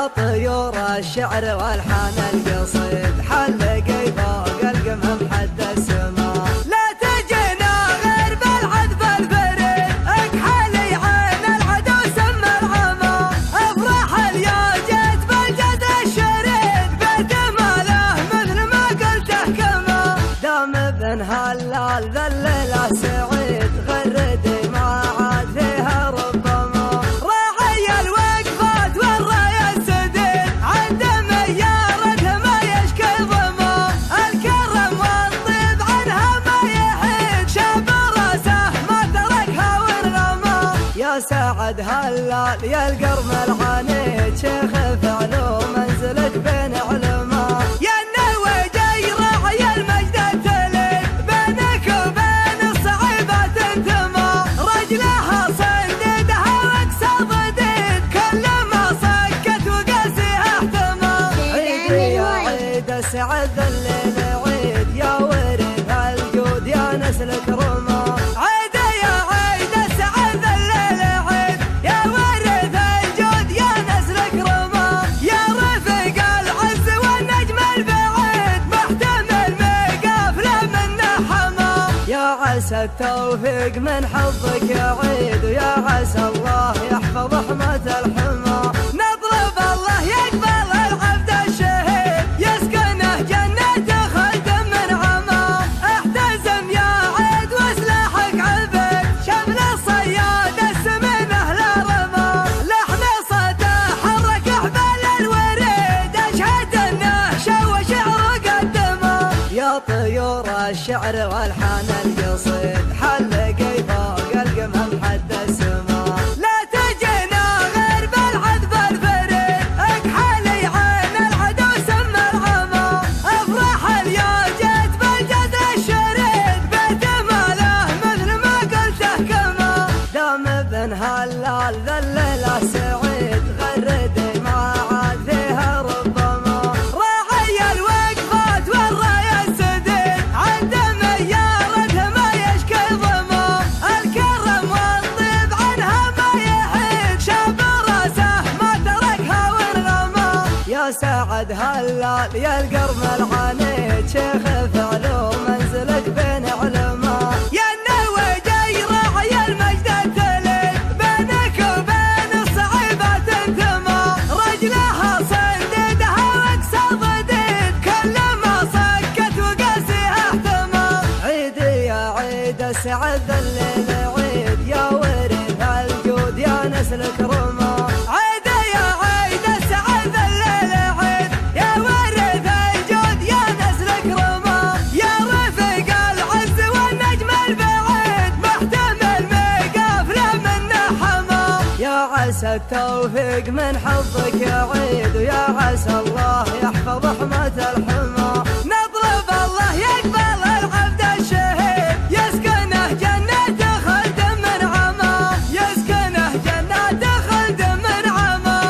يا طيور الشعر والحان القصيد حلقي فوق القمم حد السما لا تجينا غير بالعذب الفريد اكحلي عين العدو سم العمى افرح اليا جيت بالجد الشريد بيت ماله مثل ما قلته كما دام ابن هلال ذا الليله سعيد غردي ما عاد فيها ربما راعي الوقفات والرايه السديد عند ميارته ما يشكي ظما الكرم والطيب عنها ما يحيد شاب راسه ما تركها ورغما يا سعد هلال يا القرم العنيد شيخ فعله منزلك بين علماء يا النويجي راعي المجد التليد بينك وبين الصعيبات انتما رجلها صنديدها واقصى ضديد كل ما صكت وقاسيها احتمى عيد يا عيد سعد الليل عيد يا ورث الجود يا نسلك رمى عيد يا عيد سعد الليل عيد يا ورث الجود يا نسلك رمى يا رفيق العز والنجم البعيد محتمل ميقاف لا منه حما يا عسى التوفيق من حظك يا عيد ويا عسى الله يحفظ حماة الحمى نطلب الله يقبل العبد الشهيد يسكنه جنة خلد من عما احتزم يا عيد وسلاحك عبيد شمل الصياد السمينه لا رمى لحن صوته حرك حبال الوريد اشهد انه شو شعر قدمه يا طيور الشعر والحان القصيد حلقي فوق القمم حد السما لا تجينا غير بالعذب الفريد اكحلي عين العدو سم العمى افرح اليا جيت بالجد الشريد بيت ماله مثل ما قلته كما دام ابن هلال ذا الليله سعيد غردي ما عاد فيها ربما راعي الوقفات والرايه السديد عند ميارته ما يشكي ظما الكرم والطيب عنها ما يحيد شاب راسه ما تركها ورغما يا سعد هلال يا القرم العنيد شيخ فعله منزلك بين علماء يا النويجي راعي المجد التليد بينك وبين الصعيبات انتما رجلها صنديدها واقصى ضديد كل ما صكت وقاسيها احتمى عيد يا عيد سعد الليل عيد يا ورث الجود يا نسلك رمى عيد يا عيد سعد الليل عيد يا ورث الجود يا نسلك رمى يا رفيق العز والنجم البعيد محتمل ميقاف لا منه حما يا عسى التوفيق من حظك يا عيد ويا عسى الله يحفظ حماة الحمى نطلب الله يقبل العبد الشهيد يسكنه جنة خلد من عما يسكنه جنة خلد من عما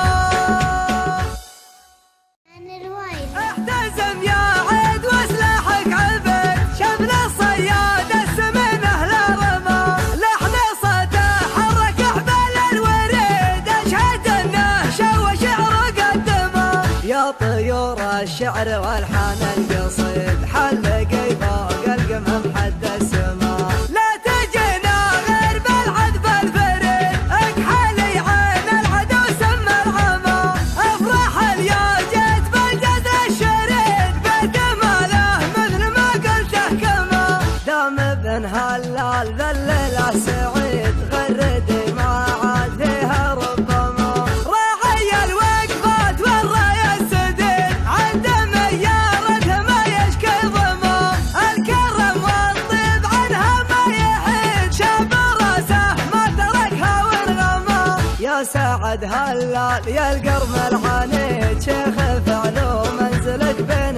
احتزم يا عيد وسلاحك عبيد شمل الصياد السمينه لا رمى لحن صوته حرك حبال الوريد اشهد انه شو شعر قدمه يا طيور الشعر والحان القصيد حلقي فوق القمم حد السما لا تجينا غير بالعذب الفريد اكحلي عين العدو سم العمى افرح اليا جيت بالجد الشريد بيت ماله مثل ما قلته كما دام ابن هلال ذا الليله سعيد غردي ما عاد فيها ربما راعي الوقفات والرايه السديد عند ميارته ما يشكي ظما الكرم والطيب عنها ما يحيد شاب راسه ما تركها ورغما يا سعد هلال يا القرم العنيد شيخ فعله منزلك بين